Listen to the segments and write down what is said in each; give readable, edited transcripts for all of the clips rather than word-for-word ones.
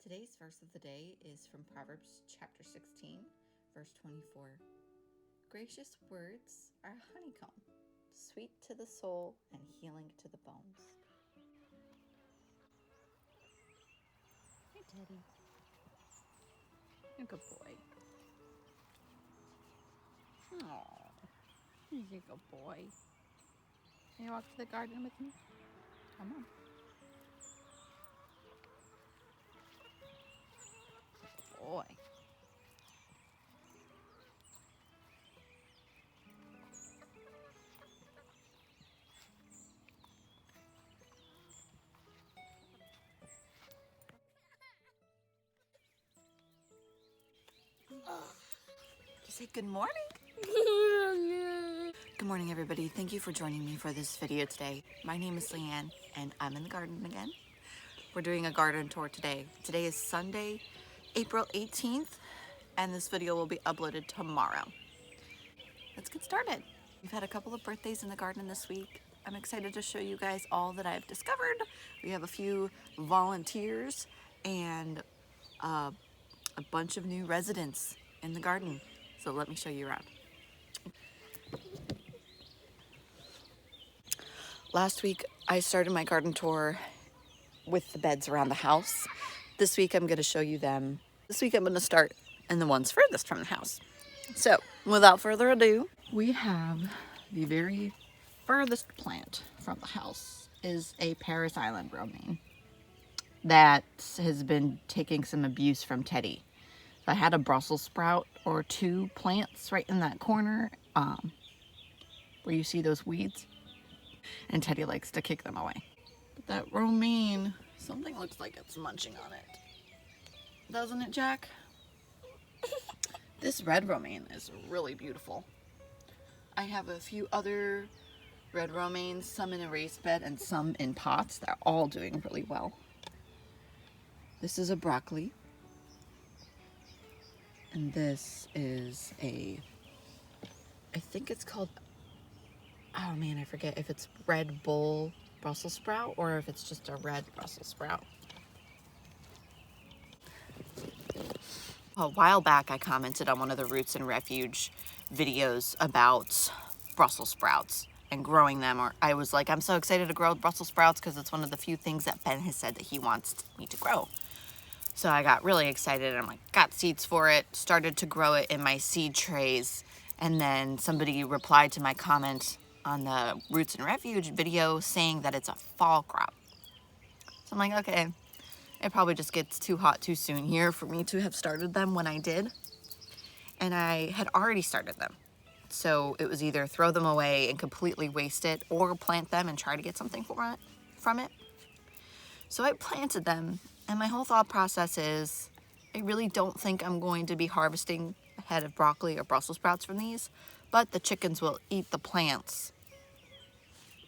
Today's verse of the day is from Proverbs chapter 16, verse 24. Gracious words are a honeycomb, sweet to the soul and healing to the bones. Hey, Teddy. You're a good boy. Oh, he's a good boy. Can you walk to the garden with me? Come on. Good boy. Just say good morning. Good morning, everybody. Thank you for joining me for this video today. My name is Leanne, and I'm in the garden again. We're doing a garden tour today. Today is Sunday, April 18th, and this video will be uploaded tomorrow. Let's get started. We've had a couple of birthdays in the garden this week. I'm excited to show you guys all that I've discovered. We have a few volunteers and a bunch of new residents in the garden. So let me show you around. Last week, I started my garden tour with the beds around the house. This week, I'm going to show you them. This week, I'm going to start in the ones furthest from the house. So, without further ado, we have the very furthest plant from the house is a Paris Island romaine that has been taking some abuse from Teddy. I had a Brussels sprout or two plants right in that corner where you see those weeds, and Teddy likes to kick them away. But that romaine, something looks like it's munching on it. Doesn't it, Jack? This red romaine is really beautiful. I have a few other red romaines, some in a raised bed and some in pots. They're all doing really well. This is a broccoli. And this is I think it's called, oh man, I forget if it's Red Bull Brussels sprout or if it's just a red Brussels sprout. A while back, I commented on one of the Roots and Refuge videos about Brussels sprouts and growing them. Or I was like, I'm so excited to grow Brussels sprouts because it's one of the few things that Ben has said that he wants me to grow. So I got really excited and I'm like, got seeds for it, started to grow it in my seed trays. And then somebody replied to my comment on the Roots and Refuge video saying that it's a fall crop. So I'm like, okay, it probably just gets too hot too soon here for me to have started them when I did. And I had already started them. So it was either throw them away and completely waste it or plant them and try to get something from it. So I planted them, and my whole thought process is I really don't think I'm going to be harvesting a head of broccoli or Brussels sprouts from these, but the chickens will eat the plants.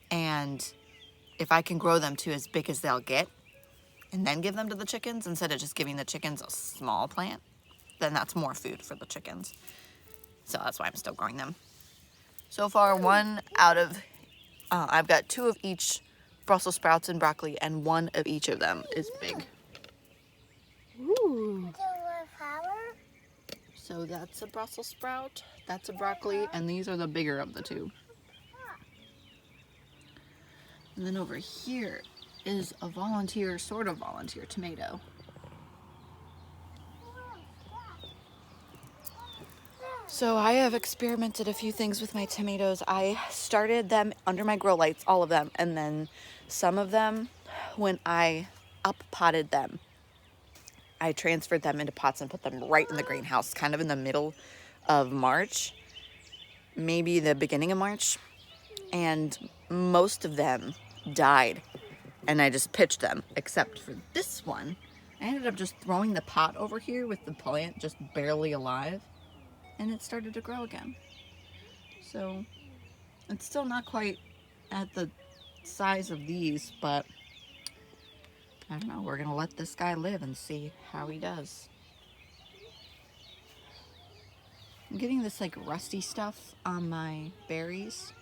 And if I can grow them to as big as they'll get and then give them to the chickens instead of just giving the chickens a small plant, then that's more food for the chickens. So that's why I'm still growing them. So far, I've got two of each Brussels sprouts and broccoli, and one of each of them is big. Ooh. So that's a Brussels sprout, that's a broccoli, and these are the bigger of the two. And then over here is a sort of volunteer tomato. So I have experimented a few things with my tomatoes. I started them under my grow lights, all of them, and then some of them, when I up-potted them, I transferred them into pots and put them right in the greenhouse, kind of in the middle of March, maybe the beginning of March, and most of them died, and I just pitched them, except for this one. I ended up just throwing the pot over here with the plant just barely alive, and it started to grow again. So it's still not quite at the size of these, but I don't know, we're gonna let this guy live and see how he does. I'm getting this like rusty stuff on my berries.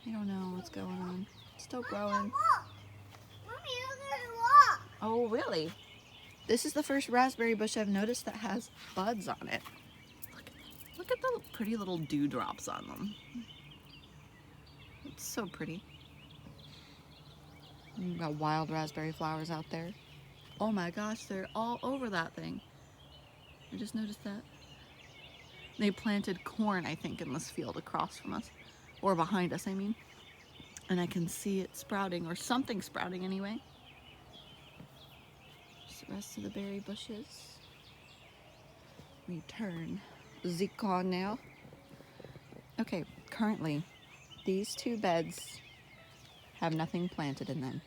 I don't know what's going on. It's still growing. Mommy, look at the wall. Oh, really? This is the first raspberry bush I've noticed that has buds on it. Look at the pretty little dewdrops on them. It's so pretty. You've got wild raspberry flowers out there. Oh my gosh, they're all over that thing. I just noticed that. They planted corn, I think, in this field across from us. Or behind us, I mean. And I can see it sprouting, or something sprouting anyway. Just the rest of the berry bushes. We turn Zeke on now. Okay, currently, these two beds have nothing planted in them.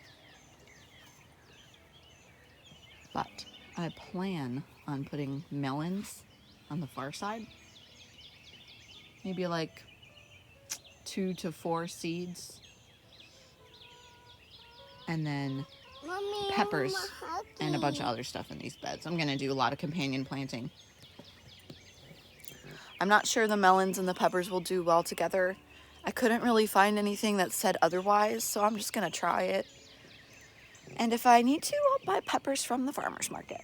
But I plan on putting melons on the far side. Maybe like 2 to 4 seeds. And then Mommy, peppers and a bunch of other stuff in these beds. I'm gonna do a lot of companion planting. I'm not sure the melons and the peppers will do well together. I couldn't really find anything that said otherwise, so I'm just gonna try it. And if I need to, I'll buy peppers from the farmer's market.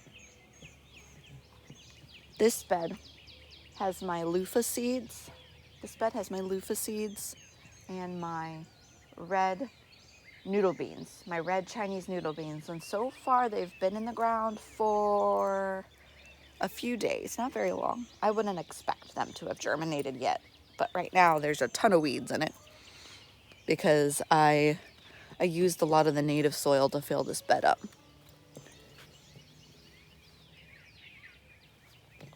This bed has my loofah seeds. This bed has my loofah seeds and my red noodle beans, my red Chinese noodle beans. And so far they've been in the ground for a few days, not very long. I wouldn't expect them to have germinated yet, but right now there's a ton of weeds in it because I used a lot of the native soil to fill this bed up.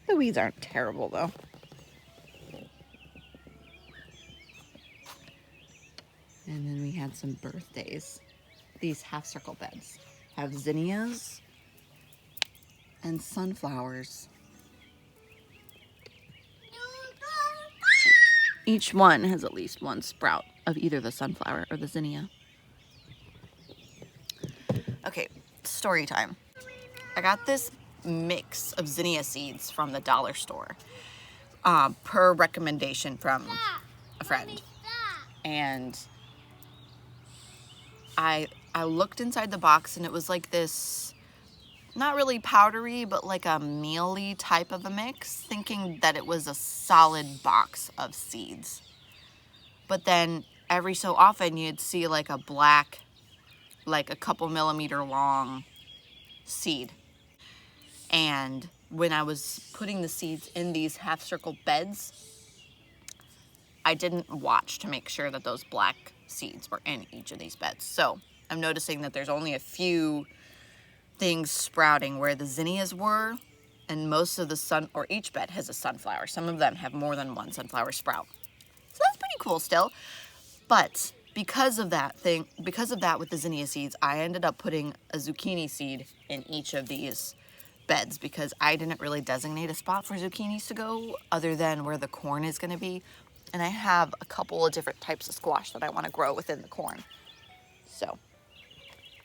The weeds aren't terrible though. And then we had some birthdays. These half circle beds have zinnias and sunflowers. Each one has at least one sprout of either the sunflower or the zinnia. Okay, story time. I got this mix of zinnia seeds from the dollar store per recommendation from a friend. And I looked inside the box and it was like this, not really powdery, but like a mealy type of a mix, thinking that it was a solid box of seeds. But then every so often you'd see like a black, like a couple millimeter long seed. And when I was putting the seeds in these half circle beds, I didn't watch to make sure that those black seeds were in each of these beds. So I'm noticing that there's only a few things sprouting where the zinnias were, and most of the each bed has a sunflower. Some of them have more than one sunflower sprout. So that's pretty cool still. But because of that with the zinnia seeds, I ended up putting a zucchini seed in each of these beds because I didn't really designate a spot for zucchinis to go other than where the corn is going to be. And I have a couple of different types of squash that I want to grow within the corn. So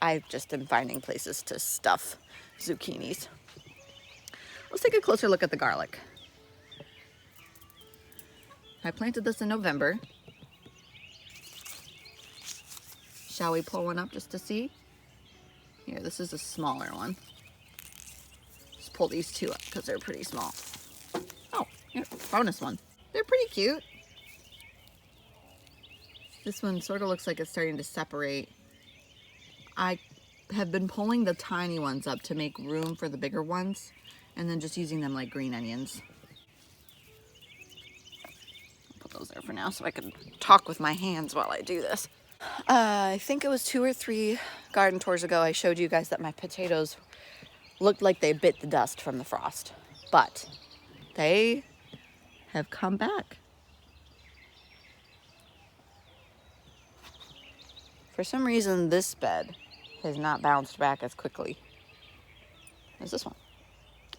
I just am finding places to stuff zucchinis. Let's take a closer look at the garlic. I planted this in November. Shall we pull one up just to see? Here, this is a smaller one. Just pull these two up because they're pretty small. Oh, here, bonus one. They're pretty cute. This one sort of looks like it's starting to separate. I have been pulling the tiny ones up to make room for the bigger ones and then just using them like green onions. I'll put those there for now so I can talk with my hands while I do this. I think it was 2 or 3 garden tours ago I showed you guys that my potatoes looked like they bit the dust from the frost, but they have come back. For some reason, this bed has not bounced back as quickly as this one.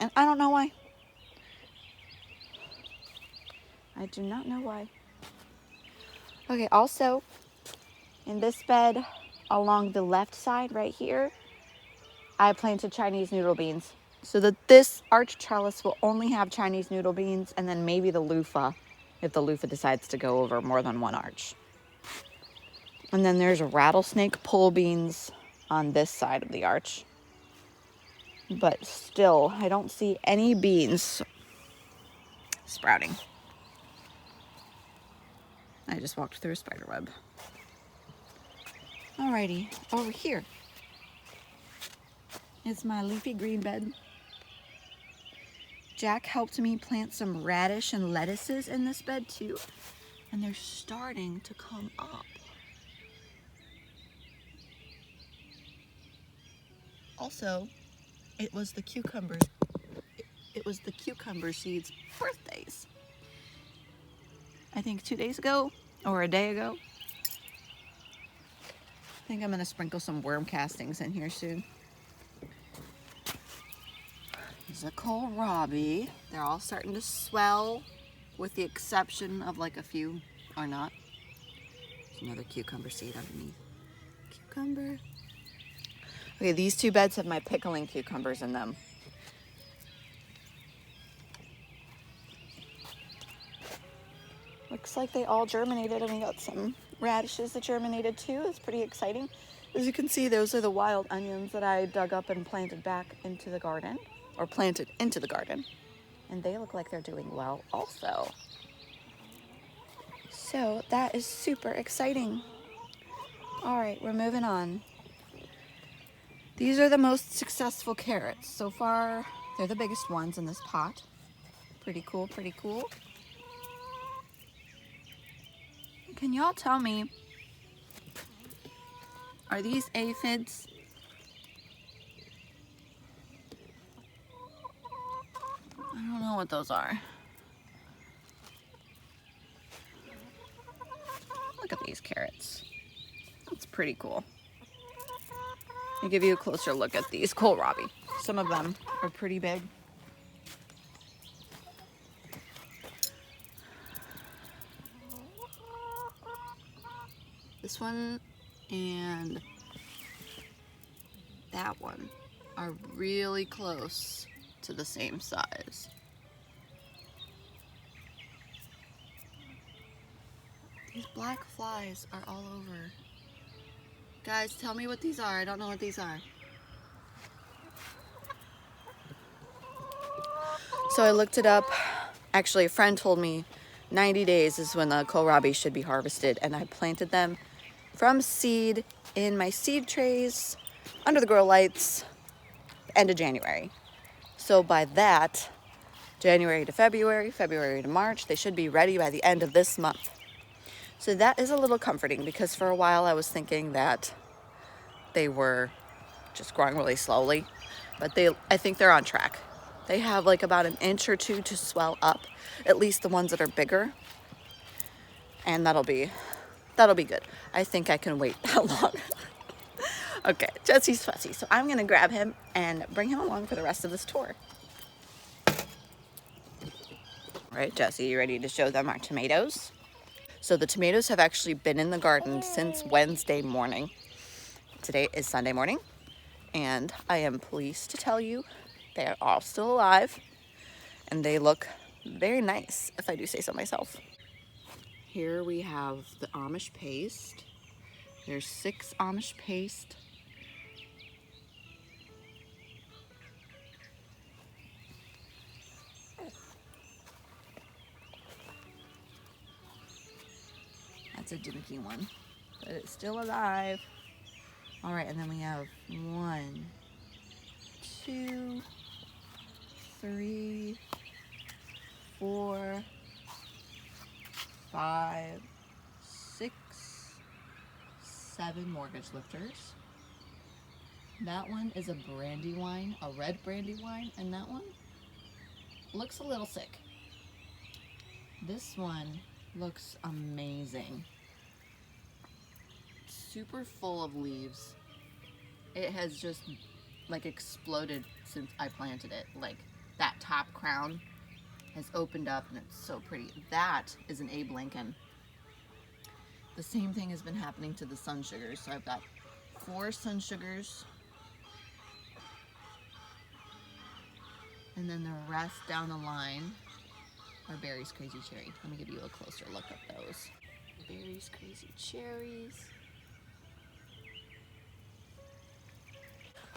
And I don't know why. I do not know why. Okay, also, in this bed, along the left side right here, I planted Chinese noodle beans. So that this arch trellis will only have Chinese noodle beans and then maybe the loofah, if the loofah decides to go over more than one arch. And then there's rattlesnake pole beans on this side of the arch. but still, I don't see any beans sprouting. I just walked through a spider web. Alrighty, over here is my leafy green bed. Jack helped me plant some radish and lettuces in this bed too, and they're starting to come up. Also, it was the cucumber seeds' birthdays. I think 2 days ago or a day ago. I think I'm gonna sprinkle some worm castings in here soon. There's a kohlrabi. They're all starting to swell, with the exception of like a few are not. There's another cucumber seed underneath. Cucumber. Okay, these two beds have my pickling cucumbers in them. Looks like they all germinated, and we got some radishes that germinated too. It's pretty exciting. As you can see, those are the wild onions that I dug up and planted back into the garden, or planted into the garden. And they look like they're doing well also. So that is super exciting. All right, we're moving on. These are the most successful carrots. So far, they're the biggest ones in this pot. Pretty cool, pretty cool. Can y'all tell me, are these aphids? I don't know what those are. Look at these carrots. That's pretty cool. I'll give you a closer look at these kohlrabi. Some of them are pretty big. This one and that one are really close to the same size. These black flies are all over. Guys, tell me what these are. I don't know what these are. So I looked it up. Actually, a friend told me 90 days is when the kohlrabi should be harvested, and I planted them from seed in my seed trays under the grow lights end of January. So by that, January to February, February to March, they should be ready by the end of this month. So that is a little comforting, because for a while I was thinking that they were just growing really slowly, but I think they're on track. They have like about an inch or two to swell up, at least the ones that are bigger, and that'll be good. I think I can wait that long. Okay, Jesse's fussy, so I'm gonna grab him and bring him along for the rest of this tour. All right, Jesse, you ready to show them our tomatoes? So the tomatoes have actually been in the garden since Wednesday morning. Today is Sunday morning, and I am pleased to tell you they are all still alive, and they look very nice, if I do say so myself. Here we have the Amish paste. There's 6 Amish paste. That's a dinky one, but it's still alive. All right, and then we have 1, 2, 3, 4, 5, 6, 7 mortgage lifters. That one is a brandywine, a red brandywine, and that one looks a little sick. This one looks amazing. Super full of leaves. It has just like exploded since I planted it. Like that top crown has opened up and it's so pretty. That is an Abe Lincoln. The same thing has been happening to the sun sugars. So I've got 4 sun sugars, and then the rest down the line are Berry's Crazy Cherry. Let me give you a closer look at those. Berry's Crazy Cherries.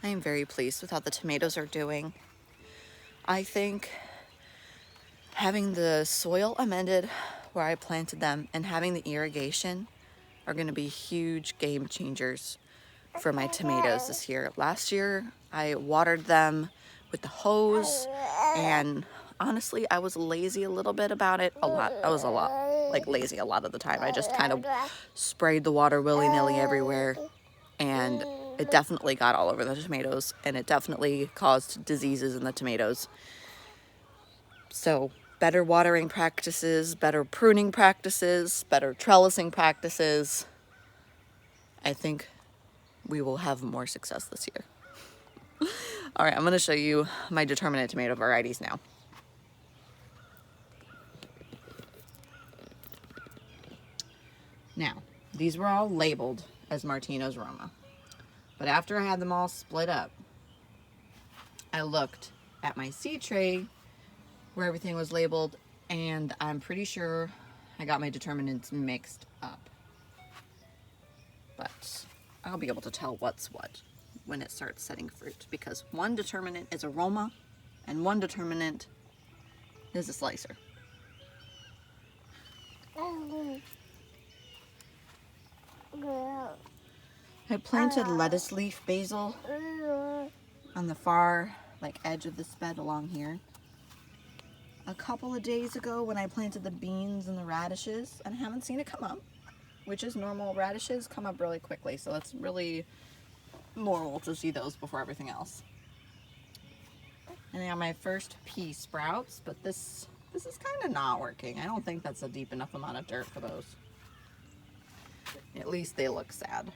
I am very pleased with how the tomatoes are doing. I think having the soil amended where I planted them and having the irrigation are going to be huge game changers for my tomatoes this year. Last year, I watered them with the hose, and honestly, I was lazy a little bit about it. I was a lot like lazy a lot of the time. I just kind of sprayed the water willy-nilly everywhere, and it definitely got all over the tomatoes, and it definitely caused diseases in the tomatoes. So better watering practices, better pruning practices, better trellising practices. I think we will have more success this year. All right, I'm going to show you my Determinate tomato varieties now. Now, these were all labeled as Martino's Roma. But after I had them all split up, I looked at my seed tray where everything was labeled, and I'm pretty sure I got my determinants mixed up. But I'll be able to tell what's what when it starts setting fruit, because one determinant is a Roma and one determinant is a slicer. I planted lettuce leaf basil on the far edge of this bed along here a couple of days ago when I planted the beans and the radishes, and I haven't seen it come up, which is normal. Radishes come up really quickly, so it's really normal to see those before everything else. And I have my first pea sprouts, but this is kind of not working. I don't think that's a deep enough amount of dirt for those. At least they look sad.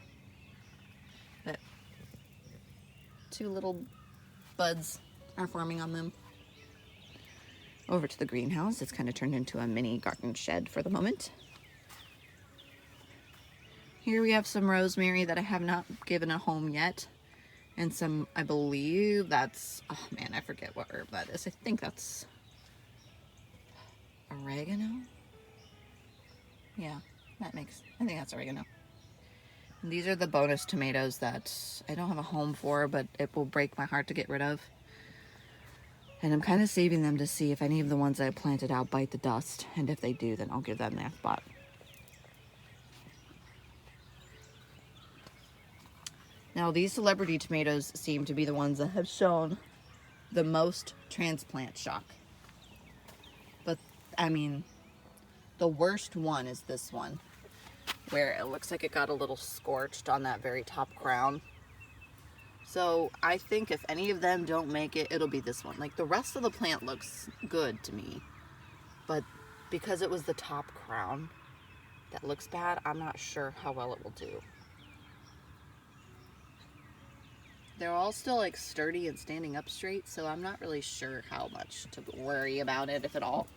But 2 little buds are forming on them. Over to the greenhouse. It's kind of turned into a mini garden shed for the moment. Here we have some rosemary that I have not given a home yet. And some, I believe that's, oh man, I forget what herb that is. I think that's oregano. Yeah, I think that's oregano. And these are the bonus tomatoes that I don't have a home for, but it will break my heart to get rid of. And I'm kind of saving them to see if any of the ones I planted out bite the dust. And if they do, then I'll give them that spot. Now, these celebrity tomatoes seem to be the ones that have shown the most transplant shock. But, I mean, the worst one is this one, where it looks like it got a little scorched on that very top crown. So I think if any of them don't make it, it'll be this one. Like, the rest of the plant looks good to me, but because it was the top crown that looks bad, I'm not sure how well it will do. They're all still like sturdy and standing up straight, so I'm not really sure how much to worry about it, if at all.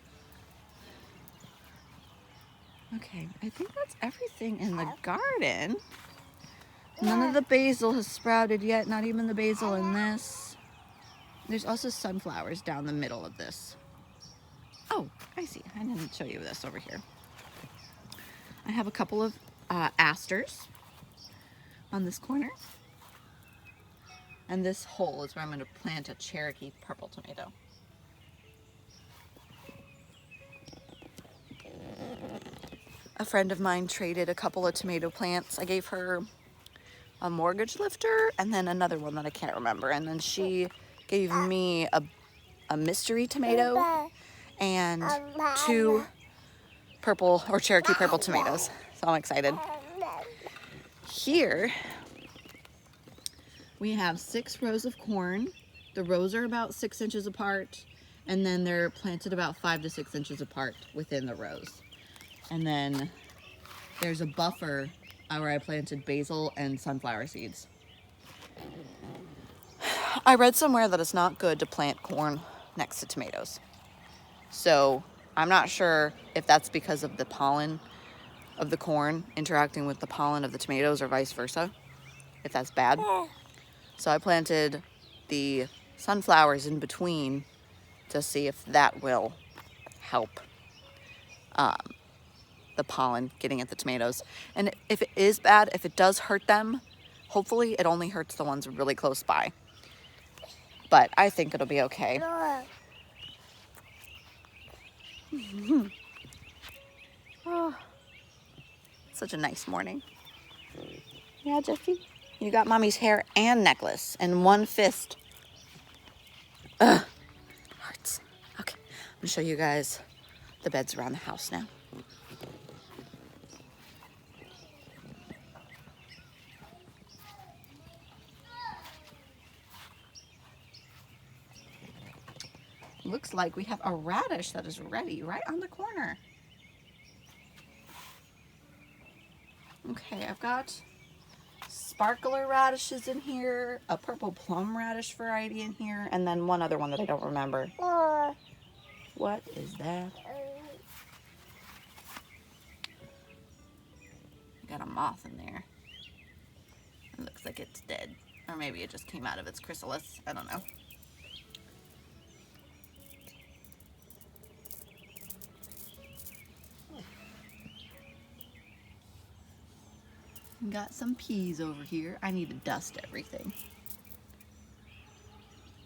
Okay, I think that's everything in the garden. None of the basil has sprouted yet, not even the basil in this. There's also sunflowers down the middle of this. Oh, I see. I didn't show you this over here. I have a couple of asters on this corner. And this hole is where I'm going to plant a Cherokee purple tomato. A friend of mine traded a couple of tomato plants. I gave her a mortgage lifter and then another one that I can't remember. And then she gave me a mystery tomato and 2 purple or Cherokee purple tomatoes. So I'm excited. Here we have 6 rows of corn. The rows are about 6 inches apart, and then they're planted about 5 to 6 inches apart within the rows. And then there's a buffer where I planted basil and sunflower seeds. I read somewhere that it's not good to plant corn next to tomatoes. So I'm not sure if that's because of the pollen of the corn interacting with the pollen of the tomatoes or vice versa, if that's bad. So I planted the sunflowers in between to see if that will help the pollen getting at the tomatoes. And if it is bad, if it does hurt them, Hopefully it only hurts the ones really close by. But I think it'll be okay. Oh, such a nice morning. Yeah, Jeffy? You got mommy's hair and necklace in one fist. Ugh. Hearts. Okay, I'm gonna show you guys the beds around the house now. Looks like we have a radish that is ready right on the corner. Okay, I've got sparkler radishes in here, a purple plum radish variety in here, and then one other one that I don't remember. What is that? Got a moth in there. It looks like it's dead. Or maybe it just came out of its chrysalis. I don't know. Got some peas over here. I need to dust everything.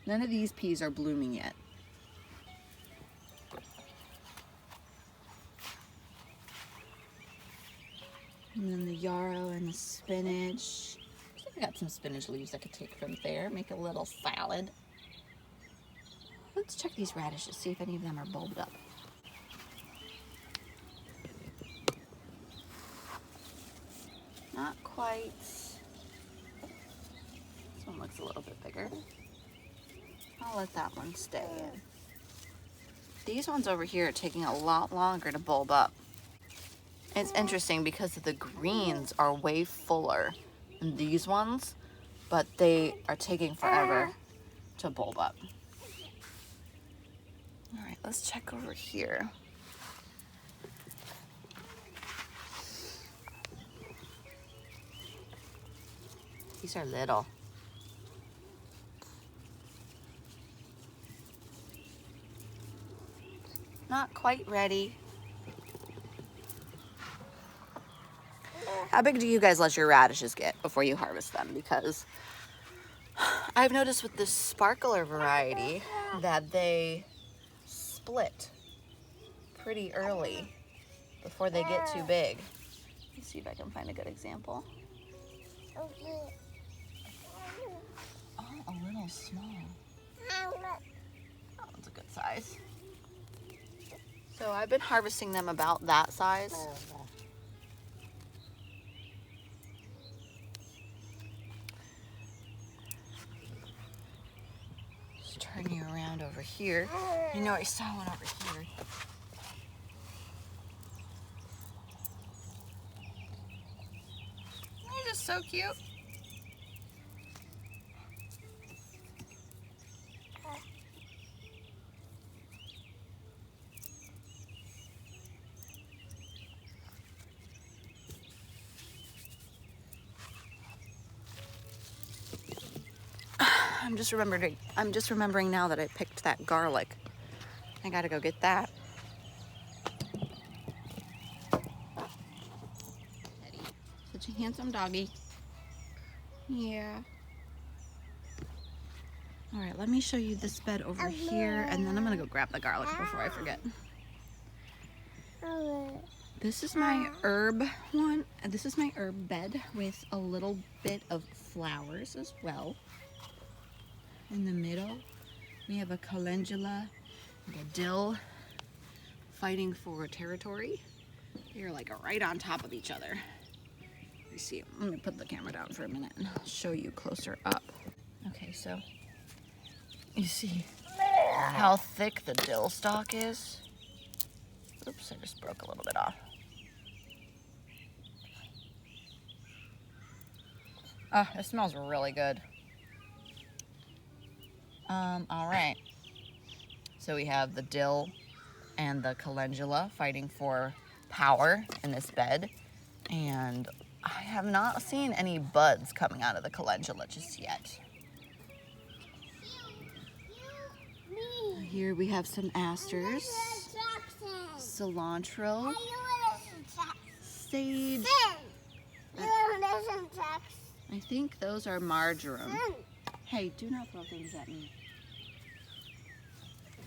None of these peas are blooming yet. And then the yarrow and the spinach. I got some spinach leaves I could take from there, make a little salad. Let's check these radishes, see if any of them are bulbed up. Not quite. This one looks a little bit bigger. I'll let that one stay in. These ones over here are taking a lot longer to bulb up. It's interesting because the greens are way fuller than these ones, but they are taking forever to bulb up. All right, let's check over here. These are little. Not quite ready. How big do you guys let your radishes get before you harvest them? Because I've noticed with this sparkler variety that they split pretty early before they get too big. Let's see if I can find a good example. Oh, a little small. That one's a good size. So I've been harvesting them about that size. Just turn you around over here. You know, I saw one over here. You're just so cute. I'm just remembering now that I picked that garlic. I gotta go get that. Such a handsome doggy. Yeah. All right, let me show you this bed over here, and then I'm gonna go grab the garlic before I forget. This is my herb one. This is my herb bed with a little bit of flowers as well. In the middle, we have a calendula and a dill fighting for territory. They're like right on top of each other. You see, let me put the camera down for a minute and I'll show you closer up. Okay, so you see how thick the dill stalk is? Oops, I just broke a little bit off. Oh, it smells really good. All right. So we have the dill and the calendula fighting for power in this bed. And I have not seen any buds coming out of the calendula just yet. Here we have some asters, cilantro, sage. I think those are marjoram. Hey, do not throw things at me.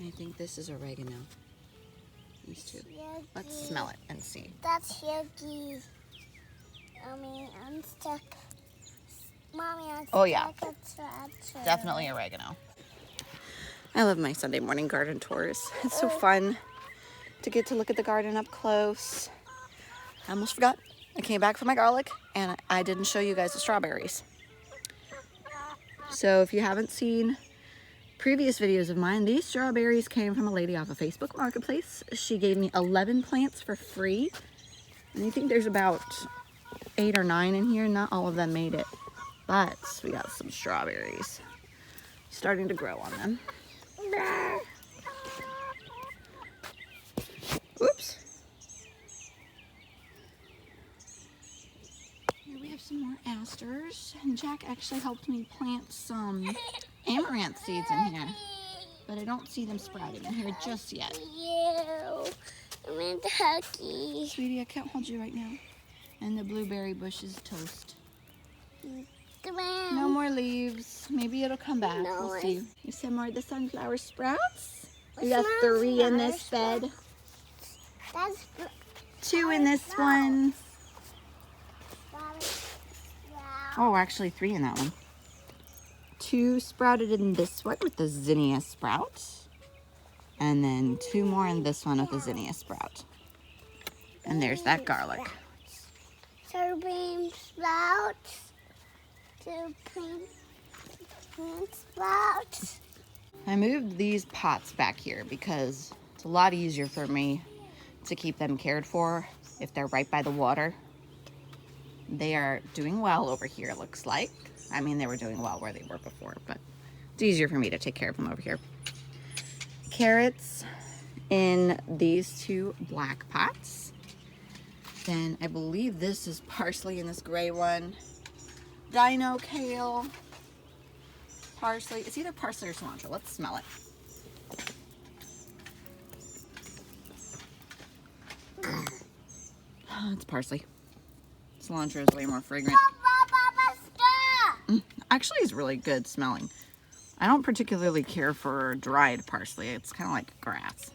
I think this is oregano. These two. Yucky. Let's smell it and see. That's yucky. Mommy, I'm stuck. Mommy, I'm stuck. Oh, yeah. At tractor. Definitely oregano. I love my Sunday morning garden tours. It's so fun to get to look at the garden up close. I almost forgot. I came back from my garlic and I didn't show you guys the strawberries. So if you haven't seen previous videos of mine, these strawberries came from a lady off of Facebook Marketplace. She gave me 11 plants for free. And I think there's about 8 or 9 in here. Not all of them made it, but we got some strawberries starting to grow on them. Oops. Here we have some more asters, and Jack actually helped me plant some amaranth seeds in here, but I don't see them sprouting in here just yet. You. I'm in the huggy. Sweetie, I can't hold you right now. And the blueberry bush is toast. Come on. No more leaves. Maybe it'll come back. No, We'll see. Here's some more of the sunflower sprouts. We What's got 3 in this sunflower bed. That's 2 in this one. Oh, actually 3 in that one. 2 sprouted in this one with the zinnia sprout. And then 2 more in this one with the zinnia sprout. And there's that garlic. Soybean sprouts. 2 pink sprouts. I moved these pots back here because it's a lot easier for me to keep them cared for if they're right by the water. They are doing well over here, it looks like. I mean, they were doing well where they were before, but it's easier for me to take care of them over here. Carrots in these 2 black pots. Then I believe this is parsley in this gray one. Dino kale. Parsley. It's either parsley or cilantro. Let's smell it. Oh, it's parsley. Cilantro is way more fragrant. Actually, it's really good smelling. I don't particularly care for dried parsley. It's kind of like grass.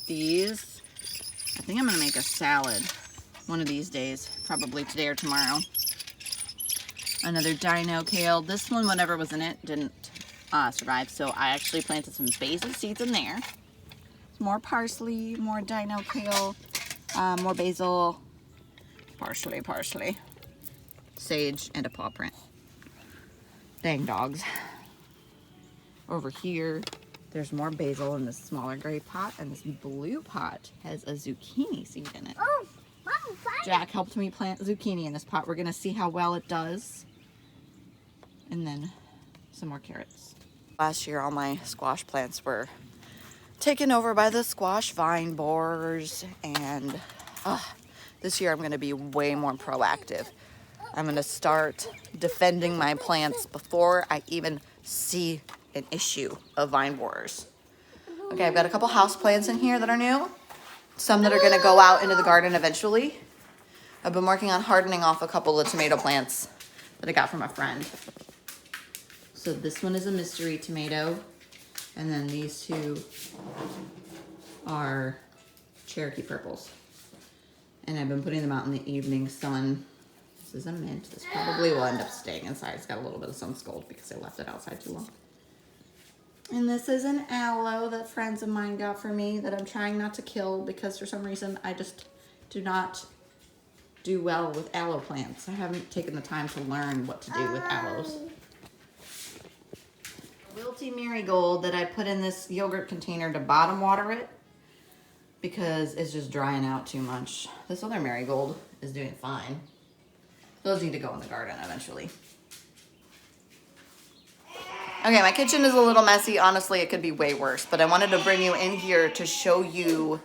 These, I think I'm going to make a salad one of these days, probably today or tomorrow. Another dino kale. This one, whatever was in it, didn't survive, so I actually planted some basil seeds in there. More parsley, more dino kale, more basil, parsley, sage, and a paw print. Dang dogs. Over here, there's more basil in this smaller gray pot, and this blue pot has a zucchini seed in it. Oh, Mom, Jack helped me plant zucchini in this pot. We're gonna see how well it does. And then some more carrots. Last year, all my squash plants were taken over by the squash vine borers, and this year I'm gonna be way more proactive. I'm gonna start defending my plants before I even see an issue of vine borers. Okay, I've got a couple house plants in here that are new. Some that are gonna go out into the garden eventually. I've been working on hardening off a couple of tomato plants that I got from a friend. So this one is a mystery tomato, and then these 2 are Cherokee purples. And I've been putting them out in the evening sun. This is a mint. This probably will end up staying inside. It's got a little bit of sun scald because I left it outside too long. And this is an aloe that friends of mine got for me that I'm trying not to kill because for some reason I just do not do well with aloe plants. I haven't taken the time to learn what to do with aloes. Wilty marigold that I put in this yogurt container to bottom water it because it's just drying out too much. This other marigold is doing fine. Those need to go in the garden eventually. Okay, my kitchen is a little messy. Honestly, it could be way worse, but I wanted to bring you in here to show you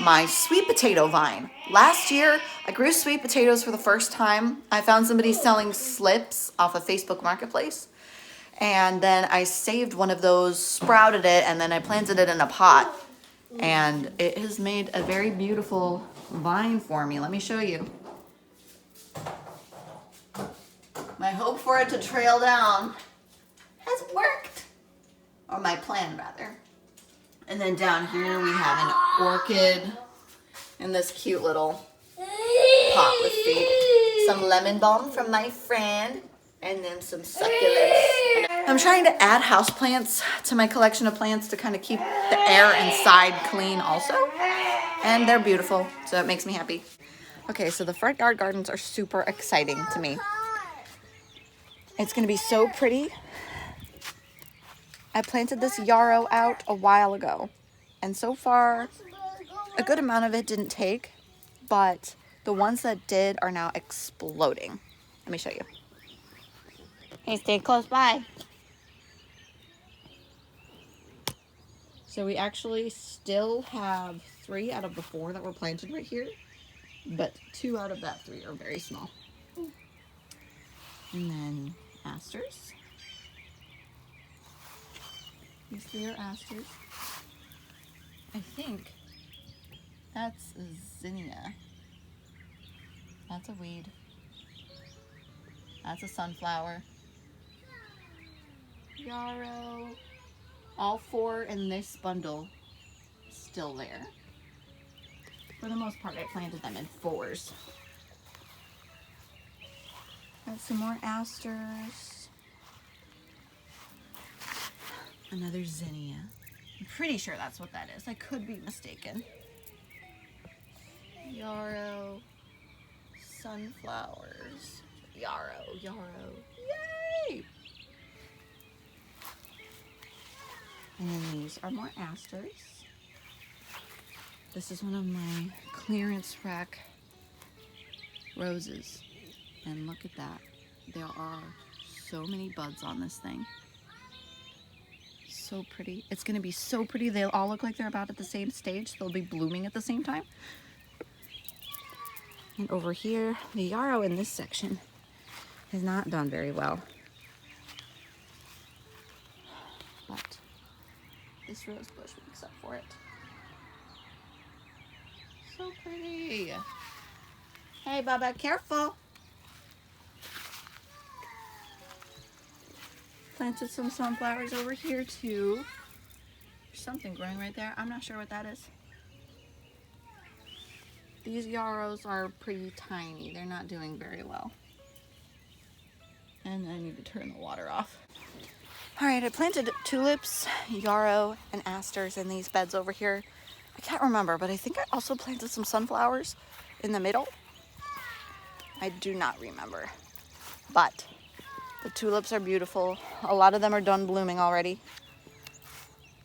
my sweet potato vine. Last year, I grew sweet potatoes for the first time. I found somebody selling slips off of Facebook Marketplace, and then I saved one of those, sprouted it, and then I planted it in a pot, and it has made a very beautiful vine for me. Let me show you. My hope for it to trail down has worked. Or my plan, rather. And then down here we have an orchid in this cute little pot with feet. Some lemon balm from my friend. And then some succulents. I'm trying to add houseplants to my collection of plants to kind of keep the air inside clean also. And they're beautiful, so it makes me happy. Okay, so the front yard gardens are super exciting to me. It's gonna be so pretty. I planted this yarrow out a while ago, and so far, a good amount of it didn't take, but the ones that did are now exploding. Let me show you. Hey, stay close by. So we actually still have 3 out of the 4 that were planted right here, but 2 out of that 3 are very small. And then asters. These 3 are asters. I think that's a zinnia. That's a weed. That's a sunflower. Yarrow. All 4 in this bundle still there. For the most part, I planted them in 4s. Got some more asters. Another zinnia. I'm pretty sure that's what that is. I could be mistaken. Yarrow. Sunflowers. Yarrow. Yay! And then these are more asters. This is one of my clearance rack roses. And look at that. There are so many buds on this thing. So pretty. It's going to be so pretty. They'll all look like they're about at the same stage. They'll be blooming at the same time. And over here, the yarrow in this section has not done very well. But this rose bush makes up for it. So pretty. Hey, Bubba, careful. Planted some sunflowers over here too. There's something growing right there. I'm not sure what that is. These yarrows are pretty tiny. They're not doing very well. And I need to turn the water off. All right, I planted tulips, yarrow, and asters in these beds over here. I can't remember, but I think I also planted some sunflowers in the middle. I do not remember, but the tulips are beautiful. A lot of them are done blooming already,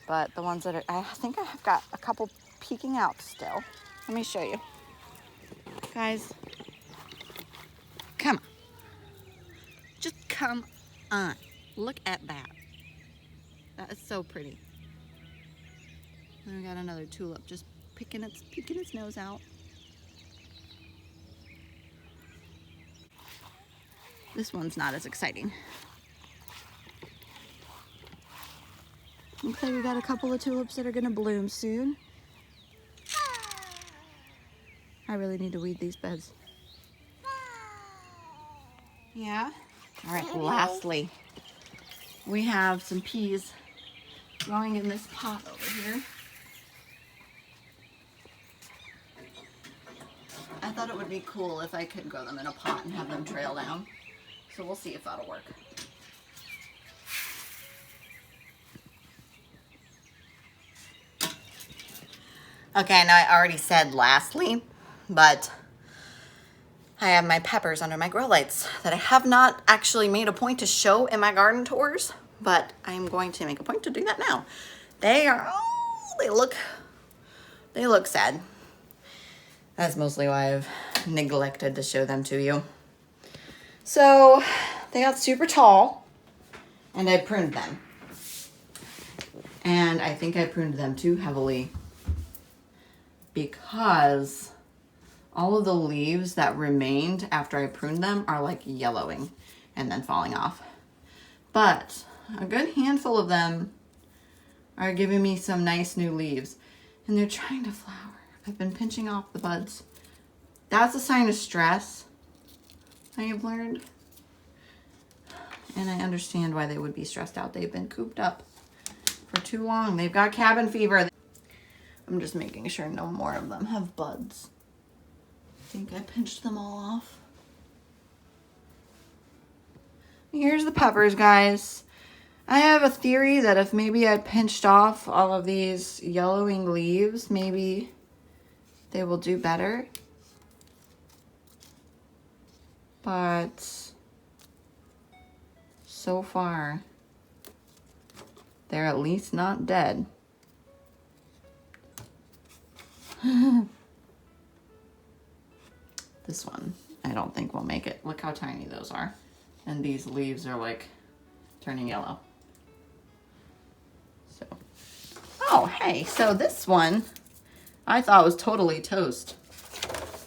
but the ones that are, I think I have got a couple peeking out still. Let me show you. Guys, come on. Just come on. Look at that. That is so pretty. And we got another tulip just peeking its nose out. This one's not as exciting. Looks like we got a couple of tulips that are gonna bloom soon. I really need to weed these beds. Yeah? All right, lastly, we have some peas growing in this pot over here. I thought it would be cool if I could grow them in a pot and have them trail down. So we'll see if that'll work. Okay, I know I already said lastly, but I have my peppers under my grow lights that I have not actually made a point to show in my garden tours, but I'm going to make a point to do that now. They are, oh, they look sad. That's mostly why I've neglected to show them to you. So they got super tall and I pruned them. And I think I pruned them too heavily because all of the leaves that remained after I pruned them are like yellowing and then falling off. But a good handful of them are giving me some nice new leaves and they're trying to flower. I've been pinching off the buds. That's a sign of stress, I have learned. And I understand why they would be stressed out. They've been cooped up for too long. They've got cabin fever. I'm just making sure no more of them have buds. I think I pinched them all off. Here's the peppers, guys. I have a theory that if maybe I pinched off all of these yellowing leaves, maybe they will do better. But so far, they're at least not dead. This one, I don't think will make it. Look how tiny those are. And these leaves are like turning yellow. So, oh, hey, so this one I thought was totally toast.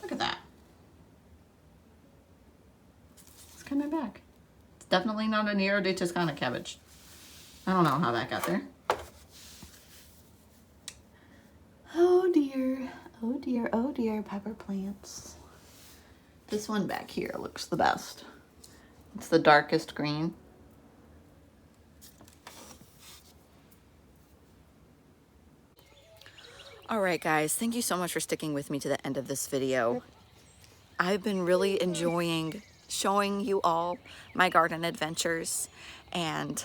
Look at that. It's coming back. It's definitely not a Nero de Toscana cabbage. I don't know how that got there. Oh dear, oh dear, oh dear, pepper plants. This one back here looks the best. It's the darkest green. All right, guys, thank you so much for sticking with me to the end of this video. I've been really enjoying showing you all my garden adventures and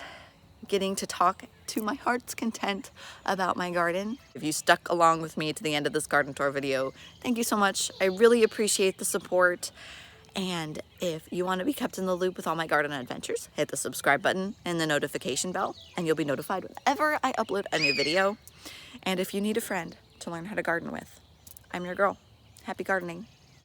getting to talk to my heart's content about my garden. If you stuck along with me to the end of this garden tour video, thank you so much. I really appreciate the support. And if you want to be kept in the loop with all my garden adventures, hit the subscribe button and the notification bell, and you'll be notified whenever I upload a new video. And if you need a friend to learn how to garden with, I'm your girl. Happy gardening.